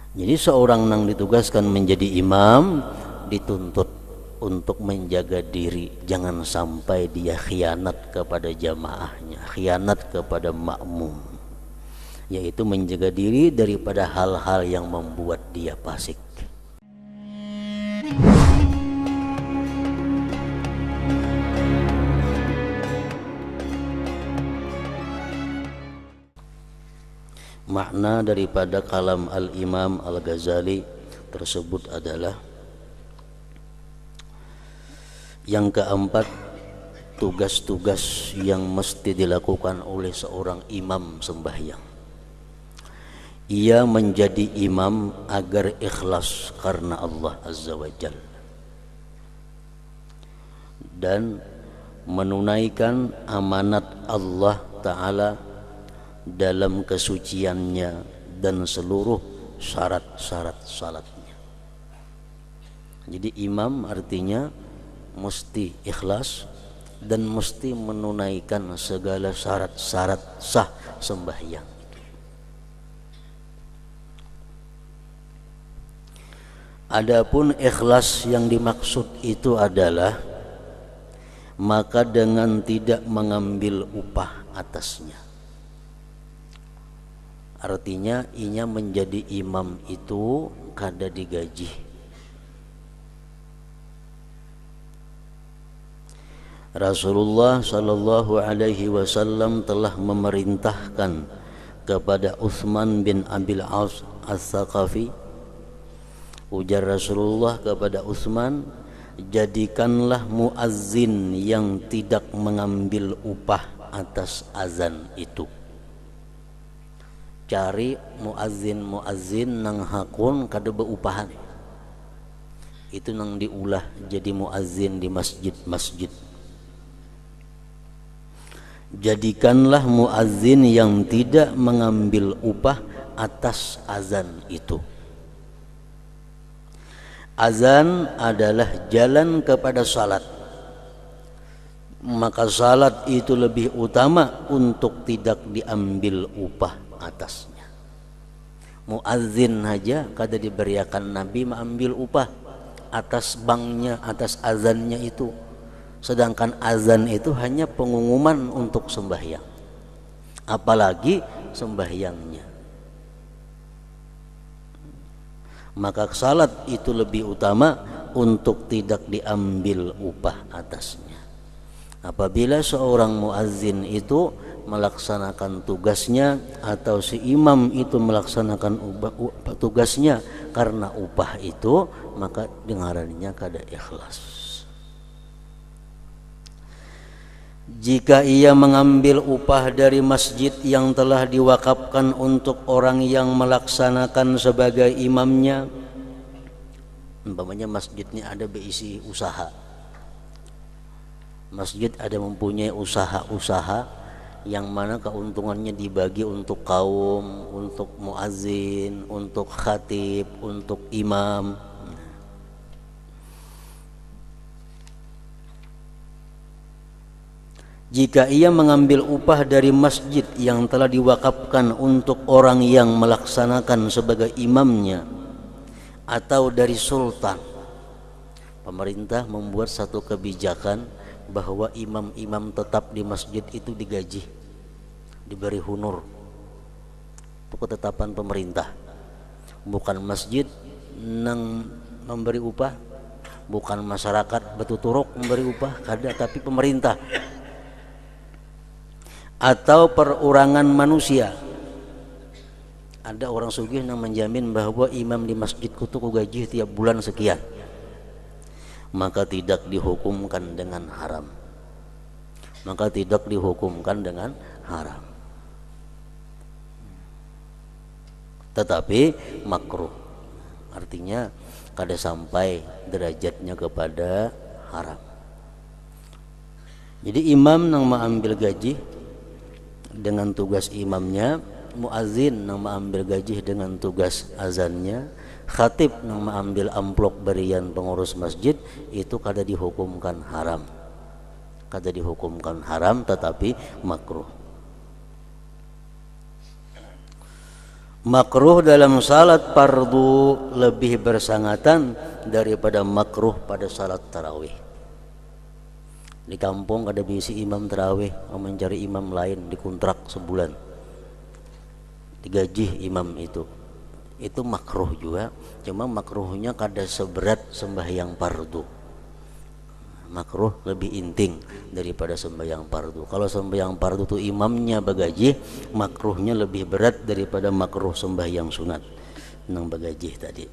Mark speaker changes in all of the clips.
Speaker 1: Jadi seorang yang ditugaskan menjadi imam dituntut untuk menjaga diri, jangan sampai dia khianat kepada jamaahnya, khianat kepada makmum, yaitu menjaga diri daripada hal-hal yang membuat dia fasik. Makna daripada kalam Al-Imam Al-Ghazali tersebut adalah yang keempat, tugas-tugas yang mesti dilakukan oleh seorang imam sembahyang. Ia menjadi imam agar ikhlas karena Allah Azza wa Jalla dan menunaikan amanat Allah Ta'ala dalam kesuciannya dan seluruh syarat-syarat salatnya. Jadi imam artinya mesti ikhlas dan mesti menunaikan segala syarat-syarat sah sembahyang. Adapun ikhlas yang dimaksud itu adalah maka dengan tidak mengambil upah atasnya. Artinya inya menjadi imam itu kada digaji. Rasulullah sallallahu alaihi wasallam telah memerintahkan kepada Utsman bin Abil As As-Saqafi. Ujar Rasulullah kepada Utsman, jadikanlah muazzin yang tidak mengambil upah atas azan itu. Cari muazzin nang hakun kada beupahan, itu nang diulah jadi muazzin di masjid-masjid. Jadikanlah muazzin yang tidak mengambil upah atas azan itu. Azan adalah jalan kepada salat, maka salat itu lebih utama untuk tidak diambil upah atasnya. Muazzin aja kada diberiakan Nabi mengambil upah atas banknya, atas azannya itu. Sedangkan azan itu hanya pengumuman untuk sembahyang, apalagi sembahyangnya. Maka salat itu lebih utama untuk tidak diambil upah atasnya. Apabila seorang muazzin itu melaksanakan tugasnya atau si imam itu melaksanakan tugasnya karena upah itu, maka dengarannya kada ikhlas. Jika ia mengambil upah dari masjid yang telah diwakafkan untuk orang yang melaksanakan sebagai imamnya, umpamanya masjidnya ada berisi usaha, masjid ada mempunyai usaha-usaha yang mana keuntungannya dibagi untuk kaum, untuk muazzin, untuk khatib, untuk imam. Jika ia mengambil upah dari masjid yang telah diwakafkan untuk orang yang melaksanakan sebagai imamnya, atau dari sultan, pemerintah membuat satu kebijakan bahwa imam-imam tetap di masjid itu digaji, diberi honor. Itu ketetapan pemerintah, bukan masjid nang memberi upah, bukan masyarakat betuturuk memberi upah, kada, tapi pemerintah atau perorangan manusia. Ada orang sugih yang menjamin bahwa imam di masjidku itu gaji tiap bulan sekian, maka tidak dihukumkan dengan haram, maka tidak dihukumkan dengan haram, tetapi makruh, artinya kada sampai derajatnya kepada haram. Jadi imam yang mengambil gaji dengan tugas imamnya, muazzin yang mengambil gaji dengan tugas azannya, khatib yang mengambil amplop berian pengurus masjid, itu kada dihukumkan haram, kada dihukumkan haram, tetapi makruh. Makruh dalam salat fardu lebih bersangatan daripada makruh pada salat tarawih. Di kampung ada bisi imam tarawih, mau mencari imam lain dikontrak sebulan, digaji imam itu makruh juga, cuma makruhnya kada seberat sembahyang fardu. Makruh lebih inting daripada sembahyang fardu. Kalau sembahyang fardu tuh imamnya bagaji, makruhnya lebih berat daripada makruh sembahyang sunat nang bagaji tadi.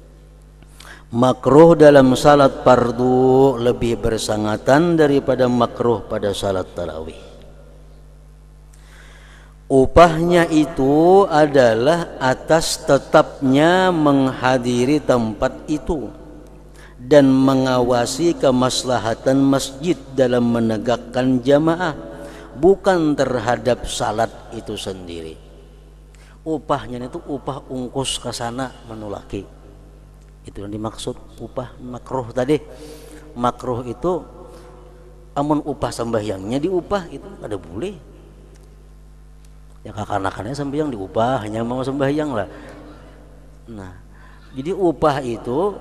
Speaker 1: Makruh dalam salat fardu lebih bersangatan daripada makruh pada salat tarawih. Upahnya itu adalah atas tetapnya menghadiri tempat itu dan mengawasi kemaslahatan masjid dalam menegakkan jamaah, bukan terhadap salat itu sendiri. Upahnya itu upah ungkus ke sana menulaki. Itu yang dimaksud upah makruh tadi. Makruh itu amun upah sembahyangnya diupah itu ada boleh. Ya kakak-kakaknya sembahyang diupah, hanya mau sembahyang lah. Nah, jadi upah itu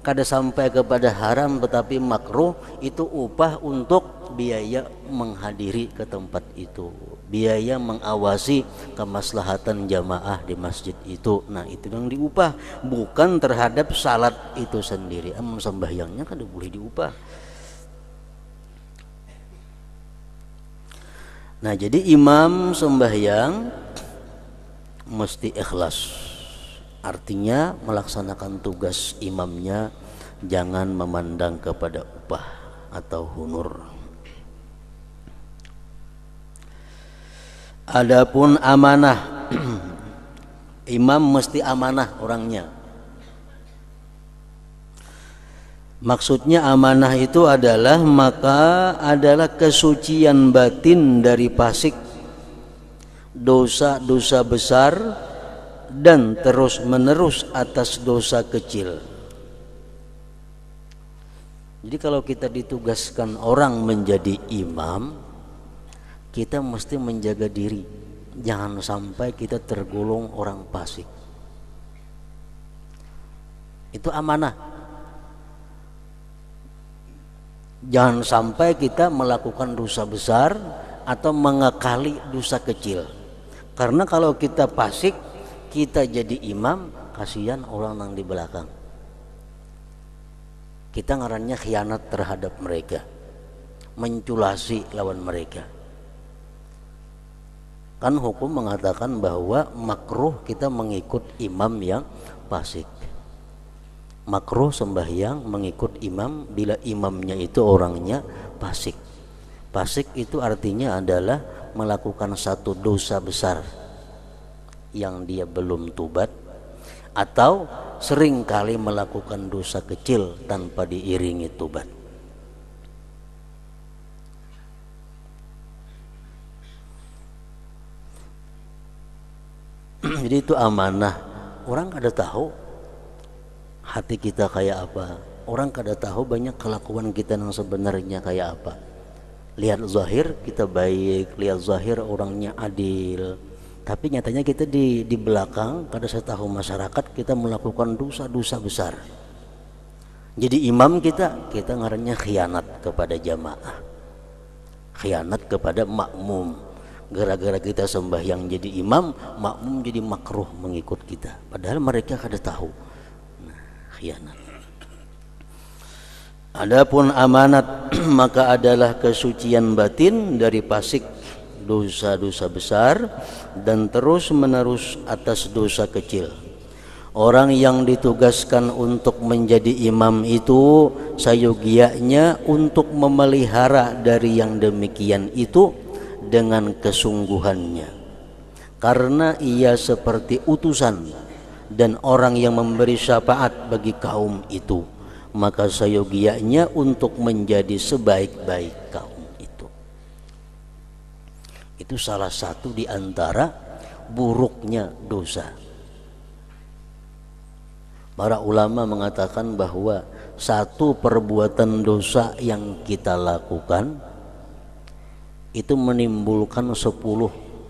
Speaker 1: kada sampai kepada haram, tetapi makruh itu upah untuk biaya menghadiri ke tempat itu, biaya mengawasi kemaslahatan jamaah di masjid itu. Nah, itu yang diupah, bukan terhadap salat itu sendiri. Amun sembahyangnya kada boleh diupah. Nah, jadi imam sembahyang mesti ikhlas. Artinya melaksanakan tugas imamnya, jangan memandang kepada upah atau hunur. Adapun amanah, imam mesti amanah orangnya. Maksudnya amanah itu adalah kesucian batin dari fasik, dosa-dosa besar, dan terus menerus atas dosa kecil. Jadi kalau kita ditugaskan orang menjadi imam, kita mesti menjaga diri, jangan sampai kita tergolong orang fasik. Itu amanah. Jangan sampai kita melakukan dosa besar atau mengekali dosa kecil. Karena kalau kita fasik, kita jadi imam, kasihan orang yang di belakang. Kita ngarannya khianat terhadap mereka, menculasi lawan mereka. Kan hukum mengatakan bahwa makruh kita mengikut imam yang fasik. Makruh sembahyang mengikut imam bila imamnya itu orangnya fasik. Fasik itu artinya adalah melakukan satu dosa besar yang dia belum tobat, atau sering kali melakukan dosa kecil tanpa diiringi tobat. Jadi itu amanah. Orang kada tahu hati kita kayak apa. Orang kada tahu banyak kelakuan kita yang sebenarnya kayak apa. Lihat zahir kita baik, lihat zahir orangnya adil, tapi nyatanya kita di belakang kada setahu masyarakat kita melakukan dosa-dosa besar. Jadi imam kita ngarannya khianat kepada jamaah, khianat kepada makmum. Gara-gara kita sembahyang jadi imam, makmum jadi makruh mengikut kita, padahal mereka kada tahu. Nah, khianat. Adapun amanat maka adalah kesucian batin dari fasik, dosa-dosa besar, dan terus menerus atas dosa kecil. Orang yang ditugaskan untuk menjadi imam itu sayogianya untuk memelihara dari yang demikian itu dengan kesungguhannya, karena ia seperti utusan dan orang yang memberi syafaat bagi kaum itu, maka sayogianya untuk menjadi sebaik-baik kaum itu. Itu salah satu di antara buruknya dosa. Para ulama mengatakan bahwa satu perbuatan dosa yang kita lakukan itu menimbulkan 10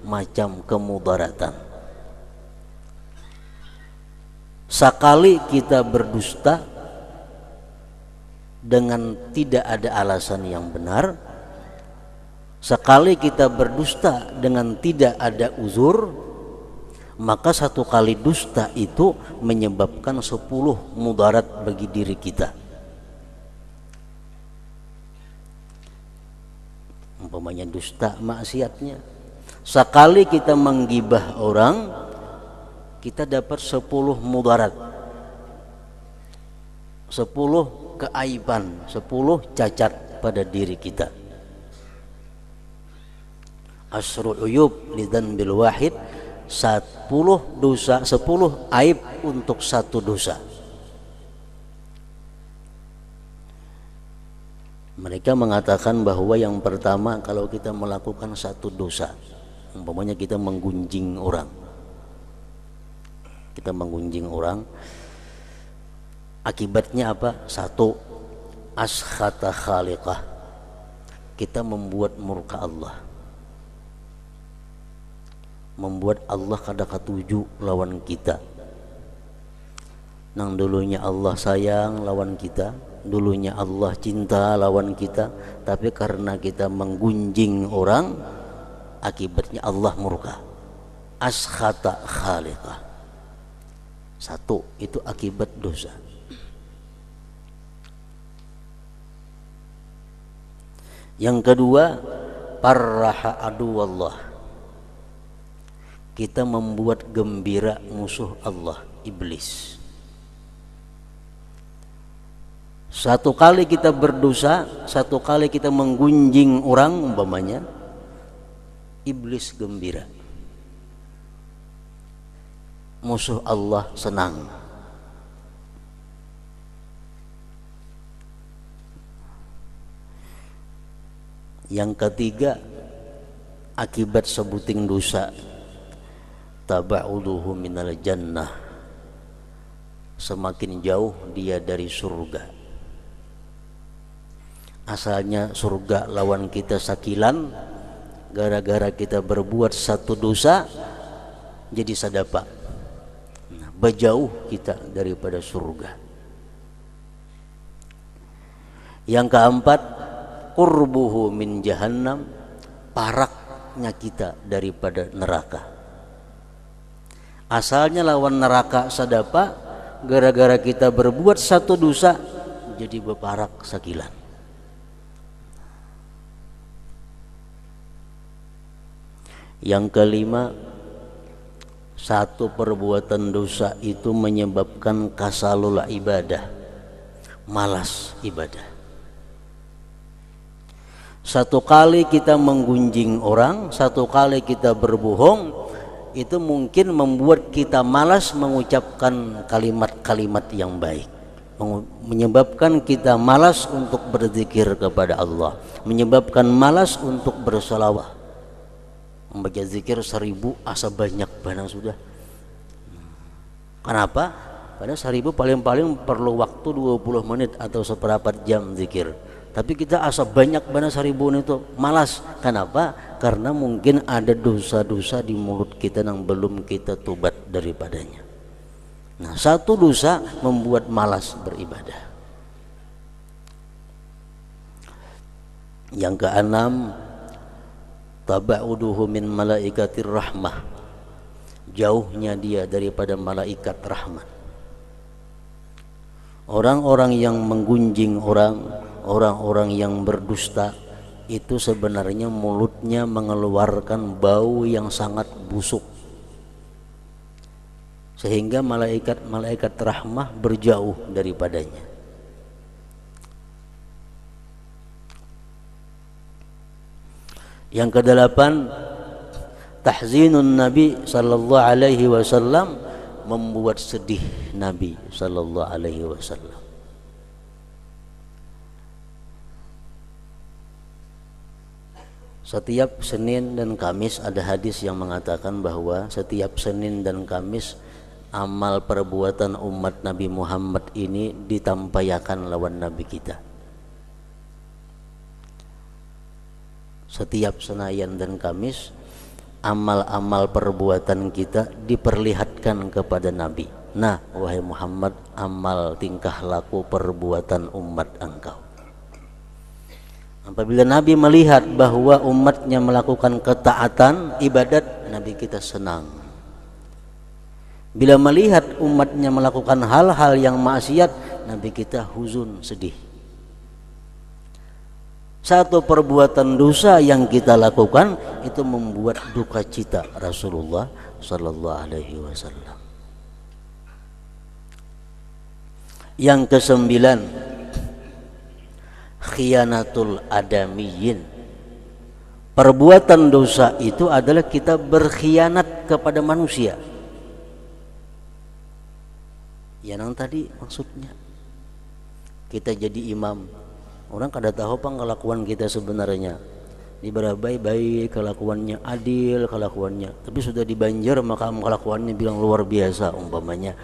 Speaker 1: macam kemudaratan. Sekali kita berdusta dengan tidak ada alasan yang benar, sekali kita berdusta dengan tidak ada uzur, maka satu kali dusta itu menyebabkan 10 mudarat bagi diri kita. Umpamanya dusta maksiatnya, sekali kita menggibah orang, kita dapat 10 mudarat, 10 keaiban, 10 cacat pada diri kita. Asru uyub lidan bil wahid, 10 dosa, 10 aib untuk satu dosa. Mereka mengatakan bahwa yang pertama, kalau kita melakukan satu dosa, umpamanya kita menggunjing orang, akibatnya apa? Satu, askhata khaliqah, kita membuat murka Allah, membuat Allah kada katuju lawan kita. Nang dulunya Allah sayang lawan kita, dulunya Allah cinta lawan kita, tapi karena kita menggunjing orang, akibatnya Allah murka. Askhata khaliqah. Satu, itu akibat dosa. Yang kedua, parraha aduwallah, kita membuat gembira musuh Allah, iblis. Satu kali kita berdosa, satu kali kita menggunjing orang umpamanya, iblis gembira, musuh Allah senang. Yang ketiga, akibat sebuting dosa, taba'uduhu minal jannah, semakin jauh dia dari surga. Asalnya surga lawan kita sakilan, gara-gara kita berbuat satu dosa jadi sadapa, berjauh kita daripada surga. Yang keempat, qurbuhu min jahannam, paraknya kita daripada neraka. Asalnya lawan neraka sadapa, gara-gara kita berbuat satu dosa jadi beparak sakilan. Yang kelima, satu perbuatan dosa itu menyebabkan kasalul ibadah, malas ibadah. Satu kali kita menggunjing orang, satu kali kita berbohong, itu mungkin membuat kita malas mengucapkan kalimat-kalimat yang baik, menyebabkan kita malas untuk berzikir kepada Allah, menyebabkan malas untuk berselawat. Membaca zikir 1000 asa banyak banang sudah. Kenapa? Karena 1000 paling-paling perlu waktu 20 menit atau seperempat jam zikir. Tapi kita asa banyak banang 1000 itu malas. Kenapa? Karena mungkin ada dosa-dosa di mulut kita yang belum kita tobat daripadanya. Nah, satu dosa membuat malas beribadah. Yang keenam, taba'uduhu min malaikatir rahmah, jauhnya dia daripada malaikat rahmat. Orang-orang yang menggunjing orang, orang-orang yang berdusta, itu sebenarnya mulutnya mengeluarkan bau yang sangat busuk, sehingga malaikat rahmah berjauh daripadanya. Yang kedelapan, tahzinun Nabi sallallahu alaihi wasallam, membuat sedih Nabi sallallahu alaihi wasallam. Setiap Senin dan Kamis ada hadis yang mengatakan bahwa setiap Senin dan Kamis amal perbuatan umat Nabi Muhammad ini ditampayakan lawan Nabi kita. Setiap Senayan dan Kamis amal-amal perbuatan kita diperlihatkan kepada Nabi. Nah, wahai Muhammad, amal tingkah laku perbuatan umat engkau. Apabila Nabi melihat bahwa umatnya melakukan ketaatan ibadat, Nabi kita senang. Bila melihat umatnya melakukan hal-hal yang maksiat, Nabi kita huzun, sedih. Satu perbuatan dosa yang kita lakukan itu membuat duka cita Rasulullah sallallahu alaihi wasallam. Yang kesembilan, khiyanatul adamiyyin. Perbuatan dosa itu adalah kita berkhianat kepada manusia. Ya nang tadi maksudnya kita jadi imam, orang kada tahu apa kelakuan kita sebenarnya. Di Barabai baik kelakuannya, adil kelakuannya, tapi sudah di Banjar maka kelakuannya bilang luar biasa umpamanya.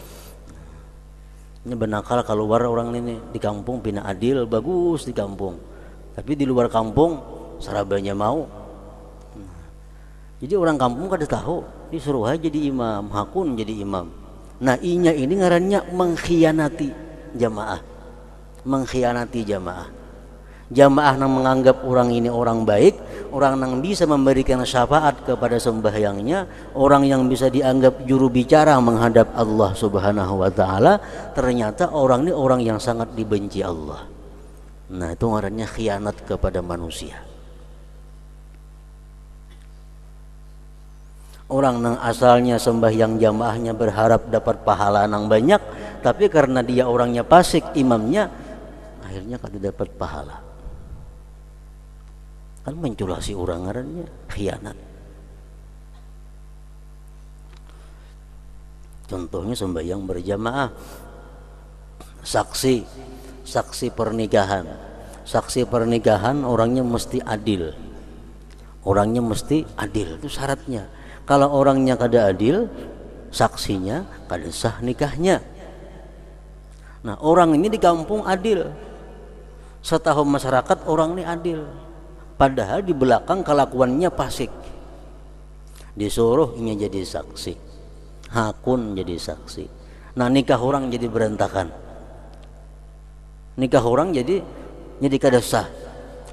Speaker 1: Ini benakal keluar orang ini di kampung pina adil bagus di kampung, tapi di luar kampung sarabanya mau. Jadi orang kampung kada tahu, disuruh aja jadi imam, hakun jadi imam. Nah inya ini ngarannya mengkhianati jamaah, mengkhianati jamaah. Jamaah yang menganggap orang ini orang baik, orang yang bisa memberikan syafaat kepada sembahyangnya, orang yang bisa dianggap juru bicara menghadap Allah Subhanahu wa taala, ternyata orang ini orang yang sangat dibenci Allah. Nah, itu ngarannya khianat kepada manusia. Orang yang asalnya sembahyang jamaahnya berharap dapat pahala yang banyak, tapi karena dia orangnya fasik imamnya, akhirnya kada dapat pahala. Kan menculasi orang ngarannya khianat. Contohnya sembahyang berjamaah, saksi pernikahan orangnya mesti adil, itu syaratnya. Kalau orangnya kada adil, saksinya kada sah nikahnya. Nah orang ini di kampung adil, setahu masyarakat orang ini adil, padahal di belakang kelakuannya fasik. Disuruh ini jadi saksi, hakun jadi saksi. Nah nikah orang jadi berantakan, nikah orang jadi kada sah,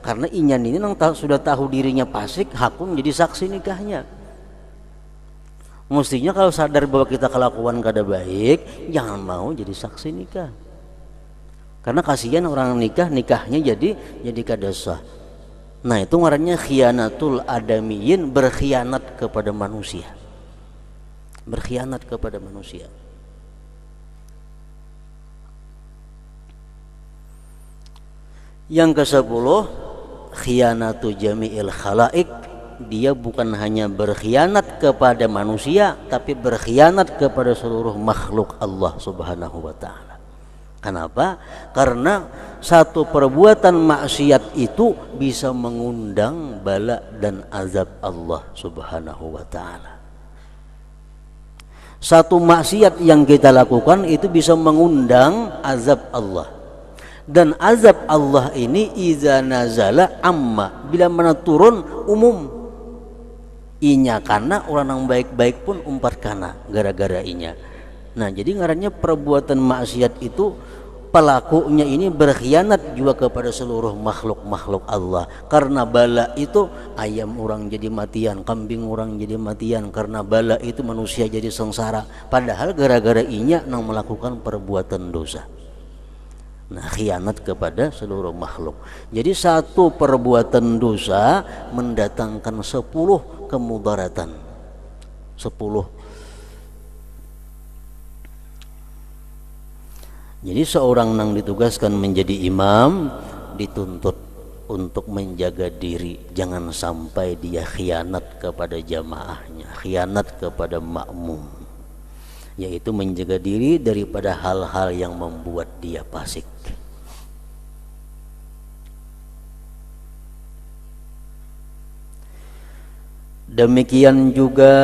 Speaker 1: karena inyan ini sudah tahu dirinya fasik, hakun jadi saksi nikahnya. Mestinya kalau sadar bahwa kita kelakuan kada baik, jangan mau jadi saksi nikah, karena kasihan orang nikahnya jadi kada sah. Nah itu ngarannya khiyanatul adamiyyin, berkhianat kepada manusia, berkhianat kepada manusia. Yang ke-10, khiyanatu jami'il khalaik. Dia bukan hanya berkhianat kepada manusia, tapi berkhianat kepada seluruh makhluk Allah Subhanahu wa taala. Kenapa? Karena satu perbuatan maksiat itu bisa mengundang bala dan azab Allah Subhanahu wa taala. Satu maksiat yang kita lakukan itu bisa mengundang azab Allah. Dan azab Allah ini iza nazala amma, bila mana turun umum. Inya karena orang yang baik-baik pun umpat kana gara-gara inya. Nah jadi ngarannya perbuatan maksiat itu pelakunya ini berkhianat juga kepada seluruh makhluk-makhluk Allah. Karena bala itu ayam orang jadi matian, kambing orang jadi matian. Karena bala itu manusia jadi sengsara, padahal gara-gara inya yang melakukan perbuatan dosa. Nah khianat kepada seluruh makhluk. Jadi satu perbuatan dosa mendatangkan 10 kemudaratan, 10. Jadi seorang yang ditugaskan menjadi imam dituntut untuk menjaga diri, jangan sampai dia khianat kepada jamaahnya, khianat kepada makmum, yaitu menjaga diri daripada hal-hal yang membuat dia fasik. Demikian juga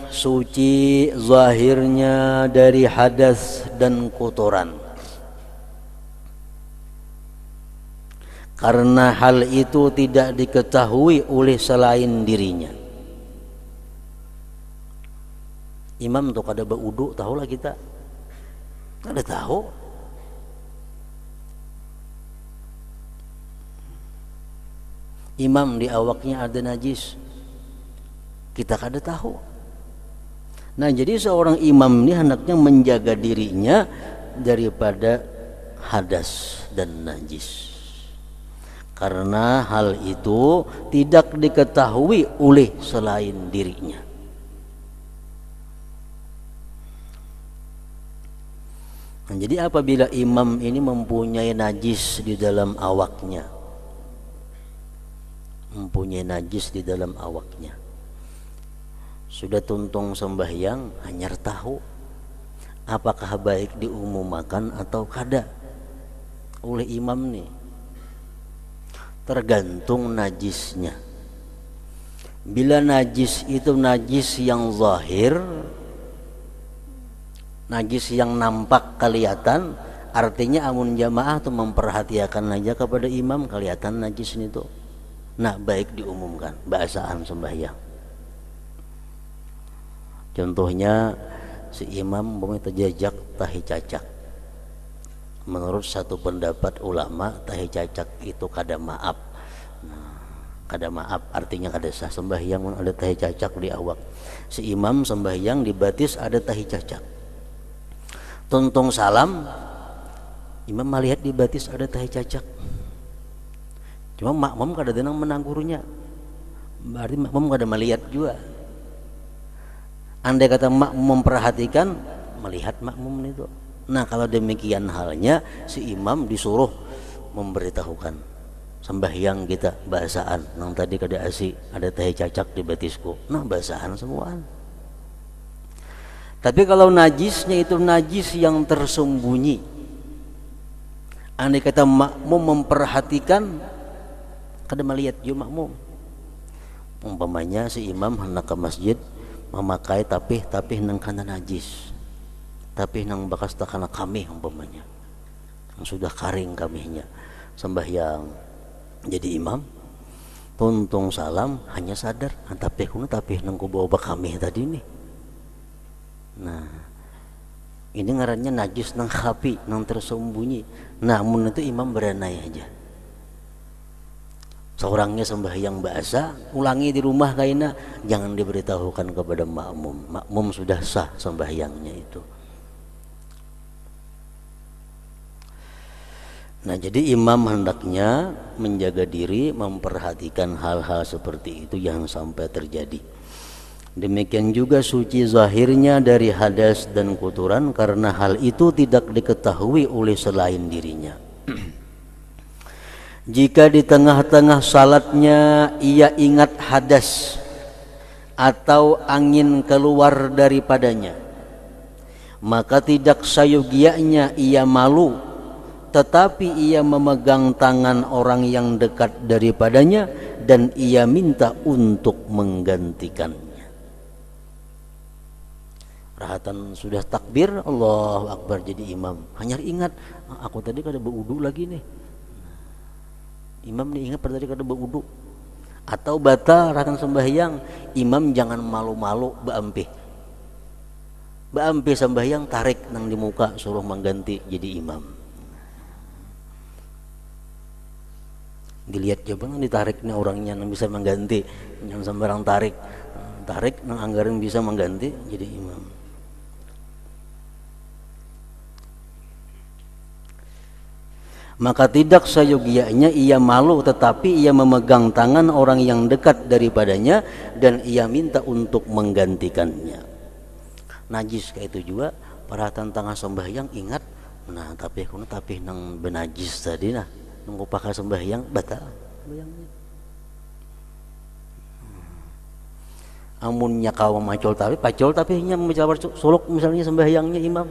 Speaker 1: suci zahirnya dari hadas dan kotoran, karena hal itu tidak diketahui oleh selain dirinya. Imam tuh kada baudu, tahulah kita Kada tahu. Imam di awaknya ada najis, kita kada tahu. Nah, jadi seorang imam ini hendaknya menjaga dirinya daripada hadas dan najis, karena hal itu tidak diketahui oleh selain dirinya. Nah, jadi apabila imam ini mempunyai najis di dalam awaknya, sudah tuntung sembahyang, hanyar tahu apakah baik diumumkan atau kada oleh imam nih, tergantung najisnya. Bila najis itu najis yang zahir, najis yang nampak kelihatan, artinya amun jamaah tuh memperhatikan aja kepada imam, kelihatan najis itu, nah baik diumumkan bahasaan sembahyang. Contohnya si imam terjajak tahi cacak. Menurut satu pendapat ulama, tahi cacak itu kada maaf. Nah, kada maaf artinya kada sah sembahyang ada tahi cacak di awak. Si imam sembahyang di batis ada tahi cacak. Tuntung salam, imam melihat di batis ada tahi cacak. Cuma makmum kada denang menanggurnya, berarti makmum kada melihat juga. Andai kata makmum memperhatikan, melihat makmum itu. Nah, kalau demikian halnya, si imam disuruh memberitahukan sembahyang kita bahasaan. Nang tadi kada asi ada tahi cacak di batisku, nah bahasaan semuaan. Tapi kalau najisnya itu najis yang tersembunyi, andai kata makmum memperhatikan, kada melihat juga makmum. Umpamanya si imam hendak ke masjid memakai tapih nang kana najis, tapih nang bakas takana kamih umpamanya, yang sudah karing kamihnya, sembahyang jadi imam, tuntung salam hanya sadar tapih nang ku bawa kamih tadi nih. Nah, ini ngarannya najis nang khafi, nang tersembunyi. Namun itu imam beranai aja. Seorangnya sembahyang bahasa, ulangi di rumah kaina, jangan diberitahukan kepada makmum. Makmum sudah sah sembahyangnya itu. Nah, jadi imam hendaknya menjaga diri, memperhatikan hal-hal seperti itu jangan sampai terjadi. Demikian juga suci zahirnya dari hadas dan kotoran, karena hal itu tidak diketahui oleh selain dirinya. Jika di tengah-tengah salatnya ia ingat hadas atau angin keluar daripadanya, maka tidak sayogianya ia malu, tetapi ia memegang tangan orang yang dekat daripadanya dan ia minta untuk menggantikannya. Rahatan sudah takbir, Allahu Akbar jadi imam, hanya ingat aku tadi kada berwudu lagi nih. Imam nih ingat pada tadi kada berwudu, atau batal rahatan sembahyang, imam jangan malu-malu beampih sembahyang, tarik nang di muka suruh mengganti jadi imam. Dilihat coba nang ditarik nih orangnya nang bisa mengganti, jangan sembarang tarik nang anggaran bisa mengganti jadi imam. Maka tidak sayogianya ia malu, tetapi ia memegang tangan orang yang dekat daripadanya dan ia minta untuk menggantikannya. Najis kayak itu juga perhatian tengah sembahyang ingat, nah tapi nang benajis tadi nah nunggu pakai sembahyang batal sembahyangnya. Amunnya kau macul tapi nya menjawab suluk misalnya sembahyangnya imam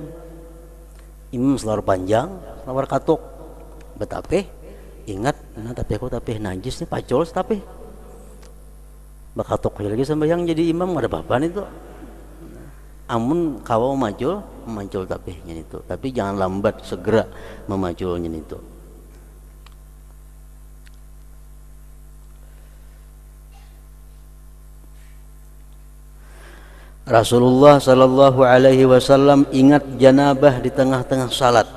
Speaker 1: selawar panjang, selawar katuk, betapih ingat nah tapi najis nih pacul tapi bakatok lagi sembahyang jadi imam ada apa-apa nih tuh. Amun kau macul tapihnya itu, tapi jangan lambat, segera memaculnya itu. Rasulullah sallallahu alaihi wasallam ingat janabah di tengah-tengah salat.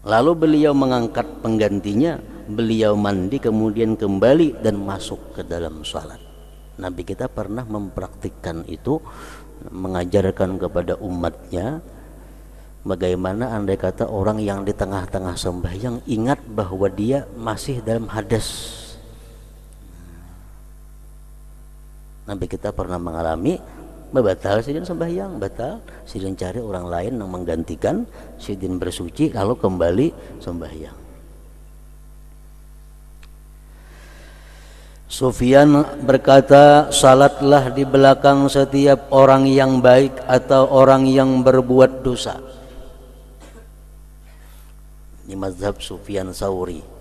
Speaker 1: Lalu beliau mengangkat penggantinya, beliau mandi kemudian kembali dan masuk ke dalam salat. Nabi kita pernah mempraktikkan itu, mengajarkan kepada umatnya bagaimana andai kata orang yang di tengah-tengah sembahyang ingat bahwa dia masih dalam hadas. Nabi kita pernah mengalami batal sidin sembahyang, batal sidin cari orang lain yang menggantikan, sidin bersuci lalu kembali sembahyang. Sufyan berkata, salatlah di belakang setiap orang yang baik atau orang yang berbuat dosa. Ini mazhab Sufyan Tsauri.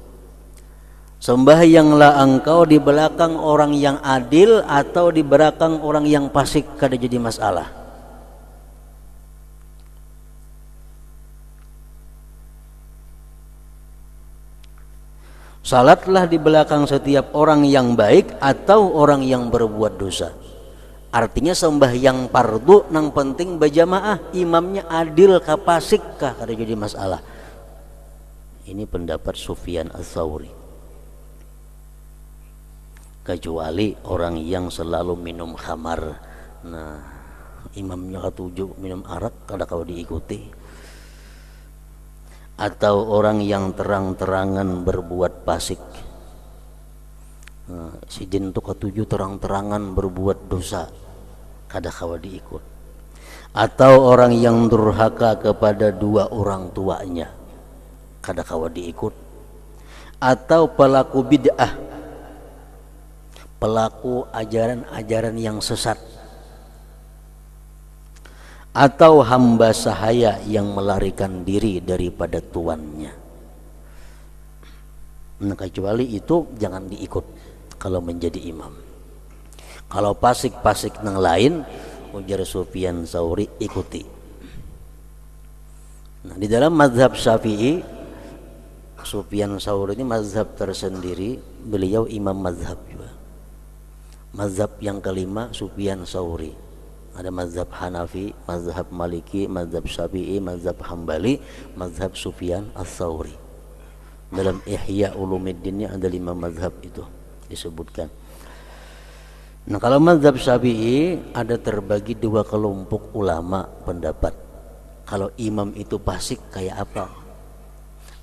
Speaker 1: Sembahyanglah engkau di belakang orang yang adil atau di belakang orang yang fasik, kada jadi masalah. Salatlah di belakang setiap orang yang baik atau orang yang berbuat dosa. Artinya sembahyang fardu nang penting berjamaah, imamnya adil kah fasik kah kada jadi masalah. Ini pendapat Sufyan Ats-Tsauri. Kecuali orang yang selalu minum khamar. Nah, imamnya ketujuh minum arak kada kau diikuti. Atau orang yang terang-terangan berbuat fasik. Nah, sidin tu ketujuh terang-terangan berbuat dosa, kada kau diikut. Atau orang yang durhaka kepada dua orang tuanya, kada kau diikut. Atau pelaku bid'ah, pelaku ajaran-ajaran yang sesat, atau hamba sahaya yang melarikan diri daripada tuannya. Nah, kecuali itu jangan diikut kalau menjadi imam. Kalau fasik-fasik yang lain, ujar Sufyan Tsauri, ikuti. Nah, di dalam mazhab Syafi'i, Sufyan Tsauri ini mazhab tersendiri, beliau imam mazhab juga. Mazhab yang kelima Sufyan Tsauri. Ada mazhab Hanafi, mazhab Maliki, mazhab Syafi'i, mazhab Hambali, mazhab Sufyan Ats-Tsauri. Dalam Ihya Ulumuddin ada 5 mazhab itu disebutkan. Nah, kalau mazhab Syafi'i ada terbagi 2 kelompok ulama pendapat. Kalau imam itu fasik kayak apa?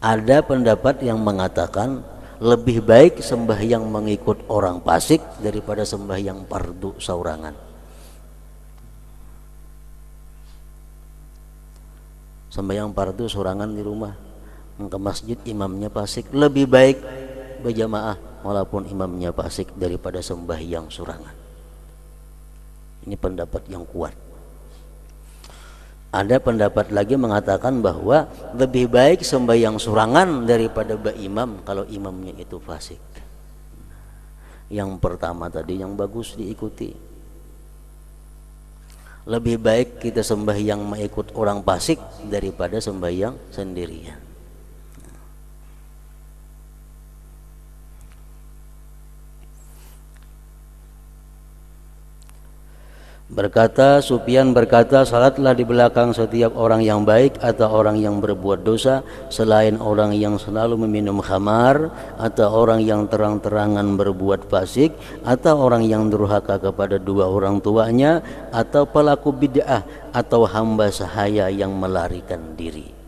Speaker 1: Ada pendapat yang mengatakan lebih baik sembahyang mengikut orang fasik daripada sembahyang fardu saurangan. Sembahyang fardu saurangan di rumah, ke masjid imamnya fasik, lebih baik berjamaah walaupun imamnya fasik daripada sembahyang saurangan. Ini pendapat yang kuat. Ada pendapat lagi mengatakan bahwa lebih baik sembahyang saurangan daripada berimam kalau imamnya itu fasik. Yang pertama tadi yang bagus diikuti. Lebih baik kita sembahyang mengikut orang fasik daripada sembahyang sendirian. Berkata Sufyan berkata, salatlah di belakang setiap orang yang baik atau orang yang berbuat dosa, selain orang yang selalu meminum khamar, atau orang yang terang-terangan berbuat fasik, atau orang yang durhaka kepada dua orang tuanya, atau pelaku bid'ah, atau hamba sahaya yang melarikan diri.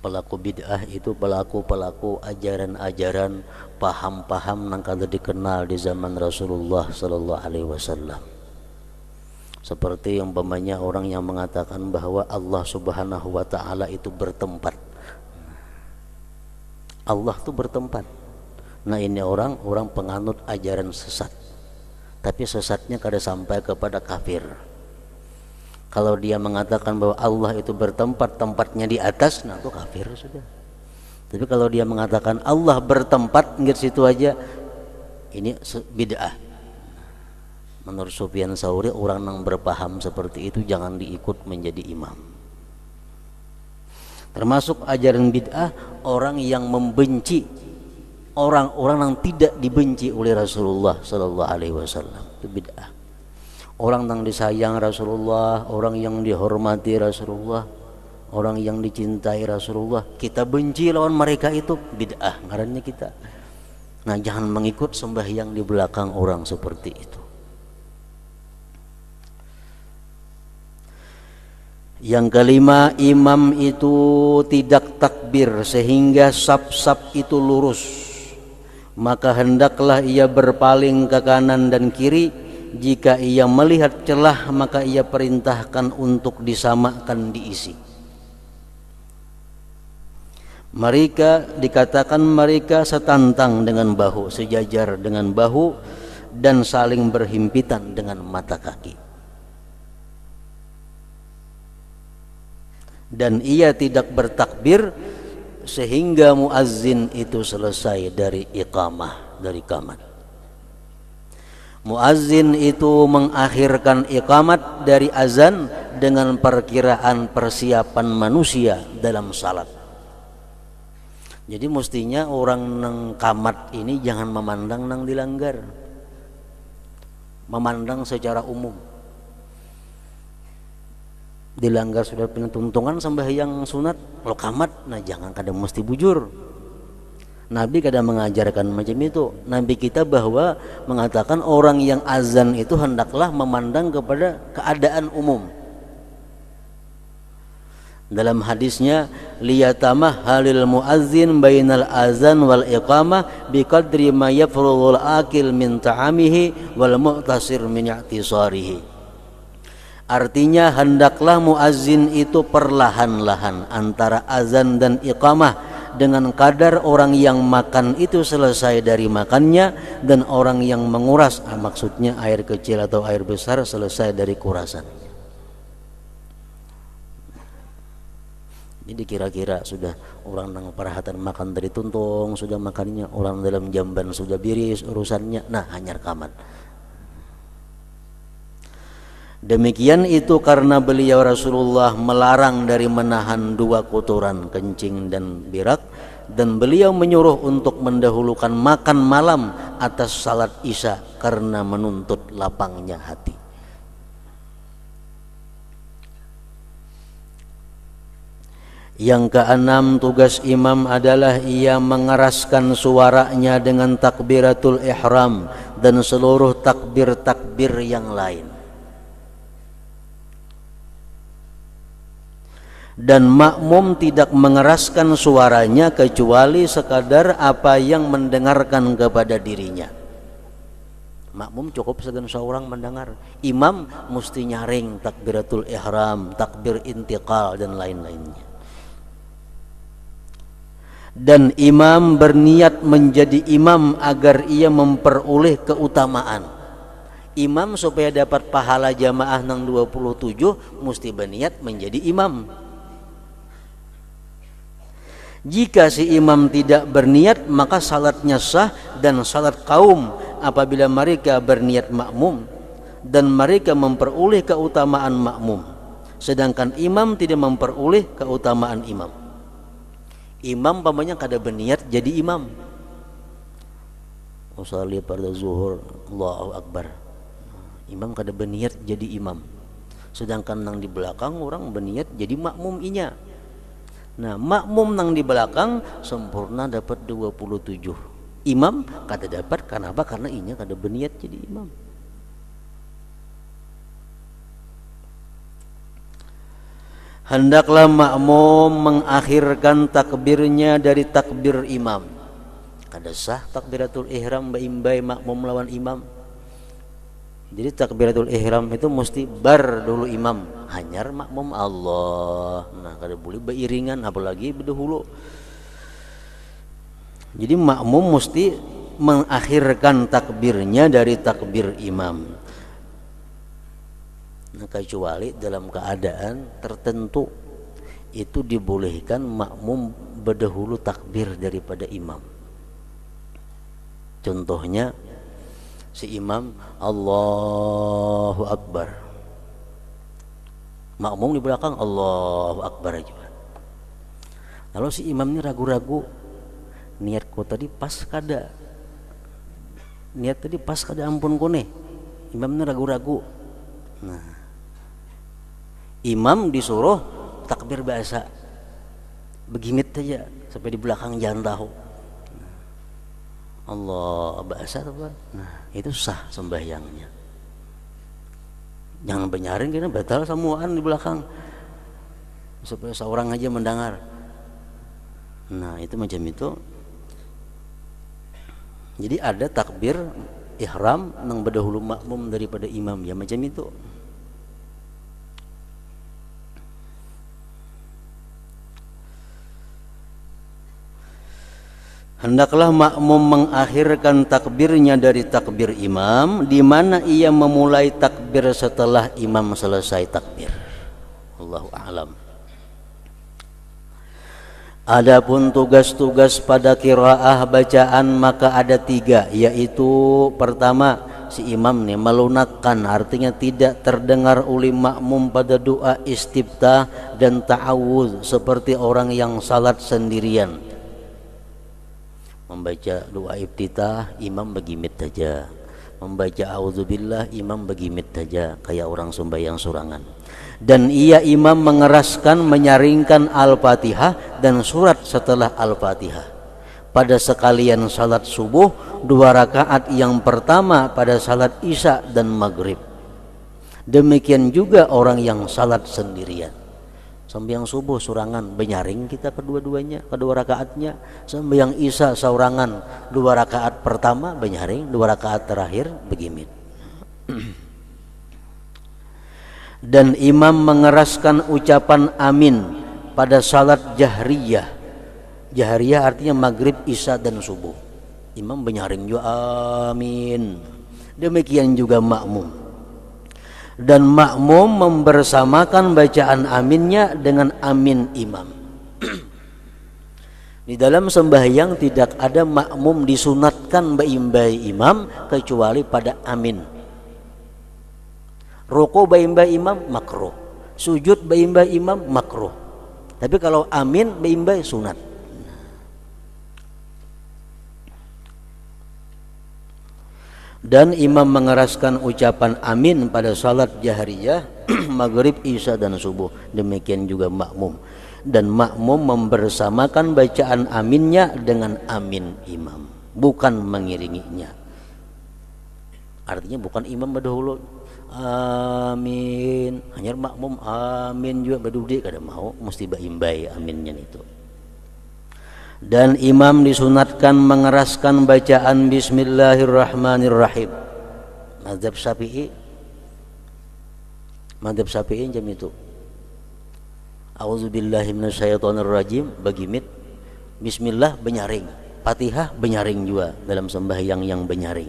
Speaker 1: Pelaku bid'ah itu pelaku-pelaku ajaran-ajaran, paham-paham yang kada dikenal di zaman Rasulullah sallallahu alaihi wasallam. Seperti umpamanya orang yang mengatakan bahwa Allah Subhanahu wa taala itu bertempat. Allah itu bertempat. Nah, ini orang penganut ajaran sesat. Tapi sesatnya kada sampai kepada kafir. Kalau dia mengatakan bahwa Allah itu bertempat, tempatnya di atas, nah itu kafir sudah. Tapi kalau dia mengatakan Allah bertempat di situ aja, ini bid'ah. Menurut Sufyan Tsauri, orang yang berpaham seperti itu jangan diikut menjadi imam. Termasuk ajaran bid'ah orang yang membenci orang-orang yang tidak dibenci oleh Rasulullah sallallahu alaihi wasallam. Itu bid'ah. Orang yang disayang Rasulullah, orang yang dihormati Rasulullah, orang yang dicintai Rasulullah, kita benci lawan mereka, itu bid'ah ngarannya kita. Nah, jangan mengikut sembahyang di belakang orang seperti itu. Yang kelima, imam itu tidak takbir sehingga saf-saf itu lurus. Maka hendaklah ia berpaling ke kanan dan kiri. Jika ia melihat celah, maka ia perintahkan untuk disamakan diisi. Mereka dikatakan mereka setantang dengan bahu, sejajar dengan bahu, dan saling berhimpitan dengan mata kaki. Dan ia tidak bertakbir sehingga muazzin itu selesai dari iqamah, dari qamat. Muazzin itu mengakhirkan iqamat dari azan dengan perkiraan persiapan manusia dalam salat. Jadi mestinya orang nang qamat ini jangan memandang nang dilanggar, memandang secara umum. Dilanggar sudah tuntungan sembahyang sunat, lo qamat, nah jangan kadang mesti bujur. Nabi kadang mengajarkan macam itu. Nabi kita bahwa mengatakan orang yang azan itu hendaklah memandang kepada keadaan umum. Dalam hadisnya, liyatamah halil muazzin bainal azan wal iqamah biqadri ma yafrughul akil min ta'amihi wal mu'tasir min i'tisarihi. Artinya hendaklah muazzin itu perlahan-lahan antara azan dan iqamah dengan kadar orang yang makan itu selesai dari makannya dan orang yang menguras, maksudnya air kecil atau air besar, selesai dari kurasan. Jadi kira-kira sudah orang nang perhatian makan dari tuntung, sudah makannya, orang dalam jamban sudah biris urusannya, nah hanyar kamat. Demikian itu karena beliau Rasulullah melarang dari menahan dua kotoran, kencing dan berak, dan beliau menyuruh untuk mendahulukan makan malam atas salat isya karena menuntut lapangnya hati. Yang keenam, tugas imam adalah ia mengeraskan suaranya dengan takbiratul ihram dan seluruh takbir-takbir yang lain. Dan makmum tidak mengeraskan suaranya kecuali sekadar apa yang mendengarkan kepada dirinya. Makmum cukup segan seorang mendengar. Imam mesti nyaring takbiratul ihram, takbir intiqal dan lain-lainnya. Dan imam berniat menjadi imam agar ia memperoleh keutamaan. Imam supaya dapat pahala jamaah nang 27 mesti berniat menjadi imam. Jika si imam tidak berniat, maka salatnya sah dan salat kaum apabila mereka berniat makmum dan mereka memperoleh keutamaan makmum, sedangkan imam tidak memperoleh keutamaan imam. Imam pamannya kada berniat jadi imam. Usalli pada zuhur, Allahu Akbar. Imam kada berniat jadi imam, sedangkan nang di belakang orang berniat jadi makmum inya. Nah, makmum nang di belakang sempurna dapat 27. Imam kada dapat, kenapa? Karena inya kada berniat jadi imam. Hendaklah makmum mengakhirkan takbirnya dari takbir imam. Kada sah takbiratul ihram baimbai makmum lawan imam. Jadi takbiratul ihram itu mesti bar dulu imam, hanyar makmum Allah. Nah, kada boleh beriringan apalagi berdahulu. Jadi makmum mesti mengakhirkan takbirnya dari takbir imam. Nah, kecuali dalam keadaan tertentu itu dibolehkan makmum berdahulu takbir daripada imam. Contohnya si imam Allahu Akbar, makmum di belakang Allahu Akbar aja. Lalu si imam ini ragu-ragu, niat ko tadi pas kada, niat tadi pas kada ampun kone, imamnya ragu-ragu. Nah, imam disuruh takbir biasa, begimit aja sampai di belakang jangan tahu. Allah bahasa apa? Nah, itu sah sembahyangnya. Jangan benyarin karena batal semuaan di belakang. Supaya seorang aja mendengar. Nah, itu macam itu. Jadi ada takbir ihram nang berdahulu makmum daripada imam ya macam itu. Hendaklah makmum mengakhirkan takbirnya dari takbir imam, di mana ia memulai takbir setelah imam selesai takbir. Allahu a'lam. Adapun tugas-tugas pada qiraah bacaan maka ada 3, yaitu pertama si imam nih melunakkan, artinya tidak terdengar oleh makmum pada doa istiftah dan ta'awudz seperti orang yang salat sendirian. Membaca doa iftitah imam begimit saja, membaca auzubillah imam begimit saja kayak orang sembahyang surangan. Dan ia imam mengeraskan menyaringkan Al-Fatihah dan surat setelah Al-Fatihah pada sekalian salat subuh 2 rakaat yang pertama pada salat isya dan maghrib. Demikian juga orang yang salat sendirian. Sembahyang subuh surangan benyaring kita kedua-duanya, kedua rakaatnya. Sembahyang isya saurangan 2 rakaat pertama benyaring, 2 rakaat terakhir begimit. Dan imam mengeraskan ucapan amin pada salat jahriyah. Jahriyah artinya maghrib, isya dan subuh. Imam benyaring juga amin. Demikian juga makmum. Dan makmum membersamakan bacaan aminnya dengan amin imam. Di dalam sembahyang tidak ada makmum disunatkan baimbai imam kecuali pada amin. Ruku baimbai imam makruh, sujud baimbai imam makruh. Tapi kalau amin baimbai sunat. Dan imam mengeraskan ucapan amin pada salat jahriyah, maghrib, isya dan subuh. Demikian juga makmum. Dan makmum membersamakan bacaan aminnya dengan amin imam, bukan mengiringinya. Artinya bukan imam berdahulu amin, hanya makmum amin juga berdudi kada mau, mesti baimbai aminnya itu. Dan imam disunatkan mengeraskan bacaan bismillahirrahmanirrahim. Mazhab Syafi'i jam itu. A'udzubillahi minasyaitonirrajim begimit. Bismillah benyaring. Fatihah benyaring juga dalam sembahyang yang benyaring.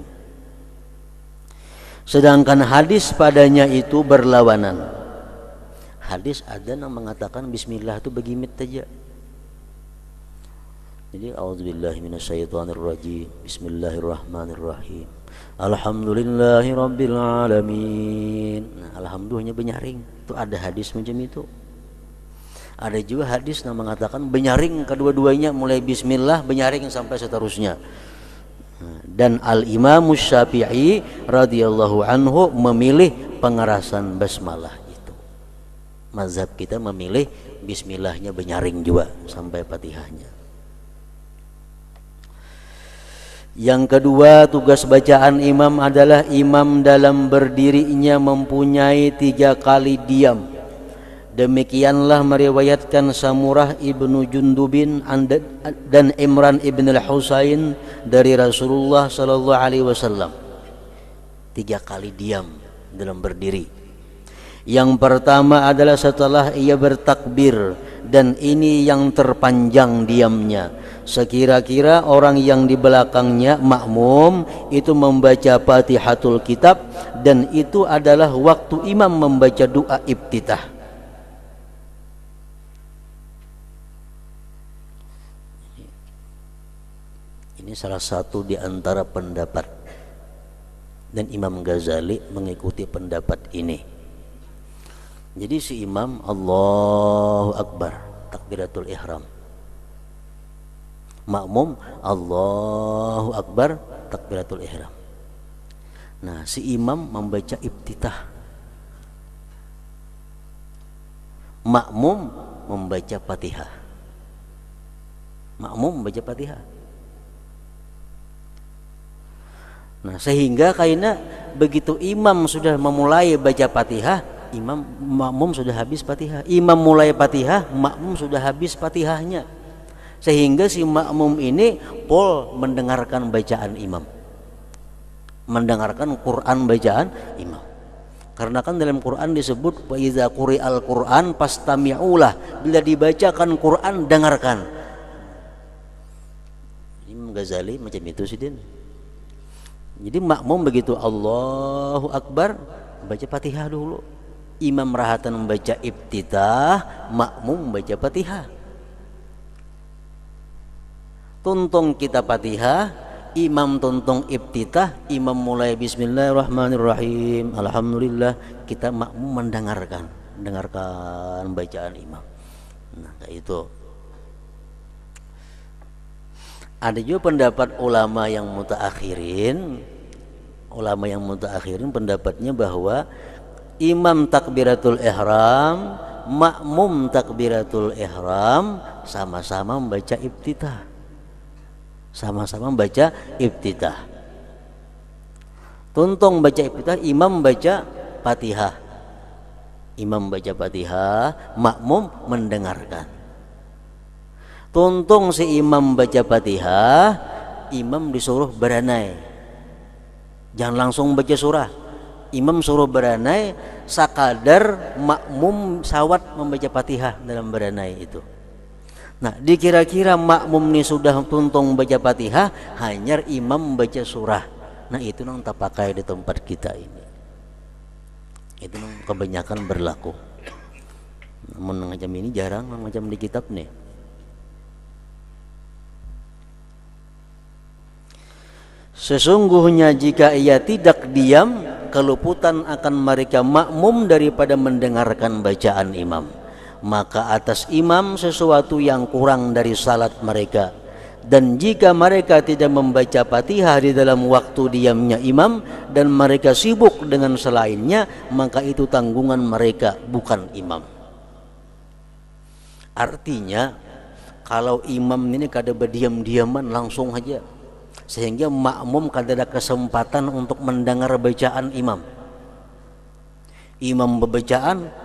Speaker 1: Sedangkan hadis padanya itu berlawanan. Hadis ada yang mengatakan bismillah itu begimit saja. Jadi a'udzubillahi minasyaitonirrajim. Bismillahirrahmanirrahim. Alhamdulillahirabbil alamin. Nah, alhamdulillahnya benyaring. Itu ada hadis macam itu. Ada juga hadis yang mengatakan benyaring kedua-duanya, mulai bismillah benyaring sampai seterusnya. Dan Al-Imam Syafi'i radhiyallahu anhu memilih pengerasan basmalah itu. Mazhab kita memilih bismillahnya benyaring juga sampai Fatihahnya. Yang kedua, tugas bacaan imam adalah imam dalam berdirinya mempunyai 3 kali diam. Demikianlah meriwayatkan Samurah ibnu Jundubin dan Imran ibn al-Husain dari Rasulullah sallallahu alaihi wasallam. 3 kali diam dalam berdiri. Yang pertama adalah setelah ia bertakbir, dan ini yang terpanjang diamnya. Sekira-kira orang yang di belakangnya makmum itu membaca Fatihatul Kitab, dan itu adalah waktu imam membaca doa iftitah. Ini salah satu di antara pendapat, dan Imam Ghazali mengikuti pendapat ini. Jadi si imam Allahu Akbar takbiratul ihram, Makmum Allahu Akbar takbiratul ihram. Nah, si imam membaca iftitah, makmum membaca Fatihah. Makmum membaca Fatihah. Nah, sehingga karena begitu imam sudah memulai baca Fatihah, makmum sudah habis Fatihah. Imam mulai Fatihah, makmum sudah habis Fatihahnya. Sehingga si makmum ini pol mendengarkan bacaan imam, mendengarkan Quran bacaan imam. Karena kan dalam Quran disebut wa iza quri'al Quran fastami'ulah, bila dibacakan Quran dengarkan. Imam Ghazali macam itu sih din. Jadi makmum begitu Allahu Akbar baca Fatihah dulu. Imam rahatan membaca iftitah, makmum membaca Fatihah. Tuntung kita Fatihah, imam tuntung iftitah, imam mulai bismillahirrahmanirrahim, alhamdulillah, kita makmum mendengarkan bacaan imam. Nah, kayak itu. Ada juga pendapat ulama yang mutaakhirin pendapatnya bahwa imam takbiratul ihram, makmum takbiratul ihram sama-sama membaca iftitah. Sama-sama membaca iftitah. Tuntung baca iftitah, imam baca Fatihah. Imam baca Fatihah, makmum mendengarkan. Tuntung si imam baca Fatihah, imam disuruh beranai. Jangan langsung baca surah. Imam suruh beranai sakadar makmum sawat membaca Fatihah dalam beranai itu. Nah, dikira-kira makmum ini sudah tuntung baca Fatihah, hanya imam baca surah. Nah, itu nang tak pakai di tempat kita ini. Itu nang kebanyakan berlaku. Namun macam ini jarang, macam di kitab nih. Sesungguhnya jika ia tidak diam, keluputan akan mereka makmum daripada mendengarkan bacaan imam. Maka atas imam sesuatu yang kurang dari salat mereka. Dan jika mereka tidak membaca Fatihah di dalam waktu diamnya imam dan mereka sibuk dengan selainnya, maka itu tanggungan mereka, bukan imam. Artinya kalau imam ini kada berdiam-diaman langsung aja, sehingga makmum kada ada kesempatan untuk mendengar bacaan imam. Imam berbacaan,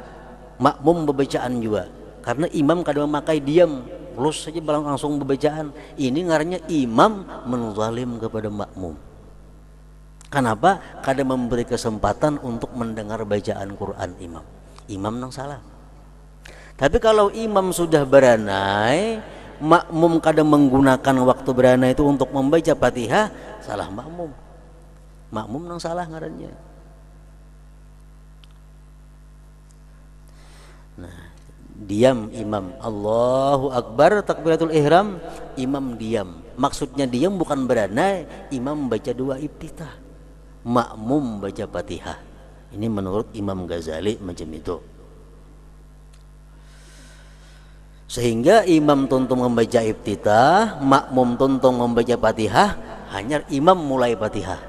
Speaker 1: makmum berbacaan juga, karena imam kadang memakai diam, lus saja langsung berbacaan. Ini ngarannya imam menzalim kepada makmum. Kenapa? Kadang memberi kesempatan untuk mendengar bacaan Quran imam. Imam nang salah. Tapi kalau imam sudah beranai, makmum kadang menggunakan waktu beranai itu untuk membaca Fatihah, salah makmum. Makmum nang salah ngarannya. Diam imam Allahu Akbar takbiratul ihram, imam diam. Maksudnya diam bukan beranai, imam baca dua iftitah, makmum baca Fatihah. Ini menurut Imam Ghazali macam itu. Sehingga imam tuntung membaca iftitah, makmum tuntung membaca Fatihah, hanya imam mulai Fatihah,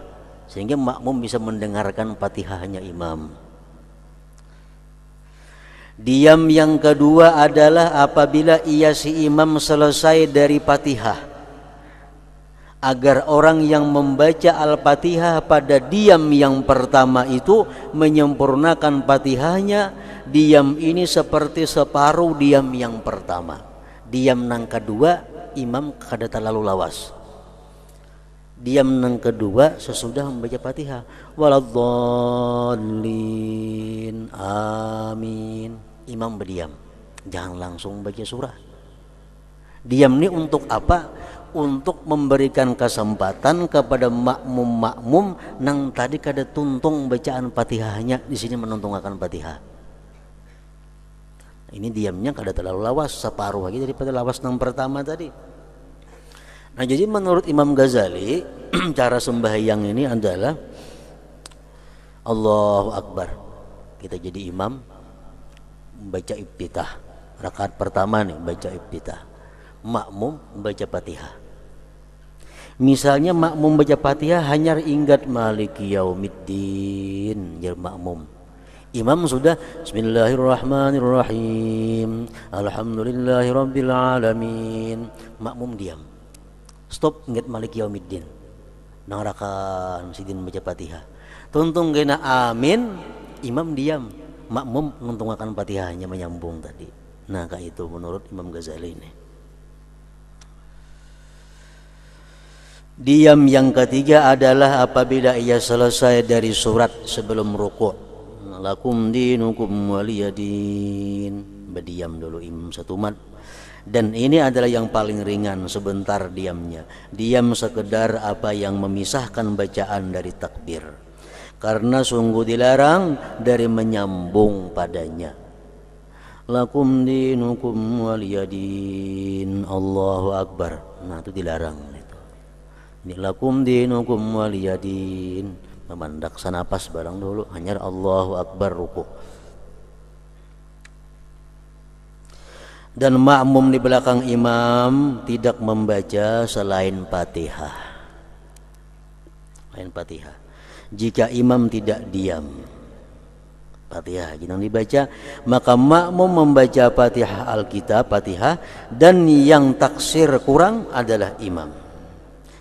Speaker 1: sehingga makmum bisa mendengarkan Fatihahnya imam. Diam yang kedua adalah apabila ia si imam selesai dari Fatihah, agar orang yang membaca Al-Fatihah pada diam yang pertama itu menyempurnakan Fatihahnya. Diam ini seperti separuh diam yang pertama. Diam nang kedua imam kada terlalu lawas. Diam nang kedua sesudah membaca Fatihah, waladhdallin, amin. Imam berdiam, jangan langsung baca surah. Diam ini untuk apa? Untuk memberikan kesempatan kepada makmum-makmum nang tadi kada tuntung bacaan Fatihahnya, di sini menuntungkan Fatihah. Ini diamnya kada terlalu lawas, separuh lagi daripada lawas nang pertama tadi. Nah, jadi menurut Imam Ghazali cara sembahyang ini adalah Allahu Akbar, kita jadi imam baca iftitah, rakaat pertama nih baca iftitah, makmum baca Fatihah. Misalnya makmum baca Fatihah hanya ingat maliki yaumiddin, ya makmum. Imam sudah Bismillahirrahmanirrahim, Alhamdulillahirabbil alamin. Makmum diam. Stop ingat maliki yaumiddin. Nangarakan sidin baca Fatihah. Tuntung kena amin, imam diam. Makmum menguntungkan Fatihahnya menyambung tadi. Nah, kayak itu menurut Imam Ghazali ini. Diam yang ketiga adalah apabila ia selesai dari surat sebelum rukuk. Lakum dinukum waliyadin. Berdiam dulu imam satu mat. Dan ini adalah yang paling ringan, sebentar diamnya. Diam sekedar apa yang memisahkan bacaan dari takbir. Karena sungguh dilarang dari menyambung padanya. Lakum dinukum waliyadin. Allahu Akbar. Nah, itu dilarang. Ini lakum dinukum waliyadin. Memandak sanapas barang dulu, hanya Allahu Akbar ruku. Dan makmum di belakang imam tidak membaca selain Fatihah. Selain Fatihah. Jika imam tidak diam, Fatihah yang dibaca, maka makmum membaca Fatihah Alkitab, Fatihah, dan yang taksir kurang adalah imam.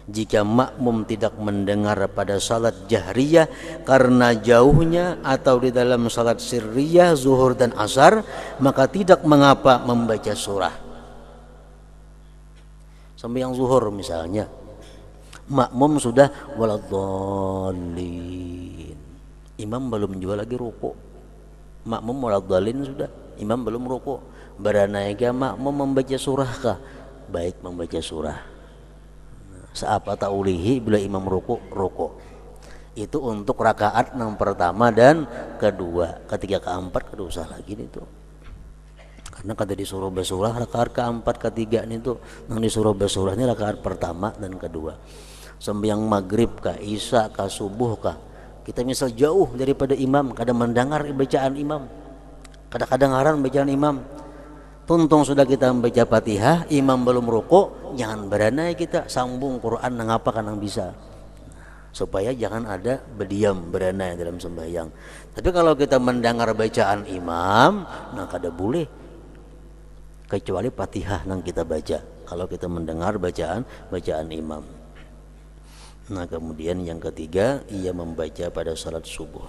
Speaker 1: Jika makmum tidak mendengar pada salat jahriyah karena jauhnya atau di dalam salat sirriyah zuhur dan asar, maka tidak mengapa membaca surah. Sembahyang zuhur misalnya, makmum sudah waladhdallin, imam belum juga lagi ruku. Makmum waladhdallin sudah, imam belum ruku. Baranaika makmum membaca surah kah? Baik membaca surah. Seapa ta'ulihi bila imam ruku. Itu untuk rakaat yang pertama dan kedua. Ketiga keempat kada usah lagi itu. Karena kada disuruh basurah rakaat keempat ketiga itu, yang disuruh basurah ini rakaat pertama dan kedua. Sembahyang maghrib kah, isya kah, subuh kah, kita misal jauh daripada imam, kada mendengar bacaan imam, kadang-kadang ngaran bacaan imam. Tuntung sudah kita membaca Fatihah, imam belum ruku, jangan beranai kita sambung Quran nangapa kan bisa. Supaya jangan ada berdiam beranai dalam sembahyang. Tapi kalau kita mendengar bacaan imam, nah kada boleh kecuali Fatihah yang kita baca. Kalau kita mendengar bacaan imam. Nah, kemudian yang ketiga ia membaca pada salat subuh.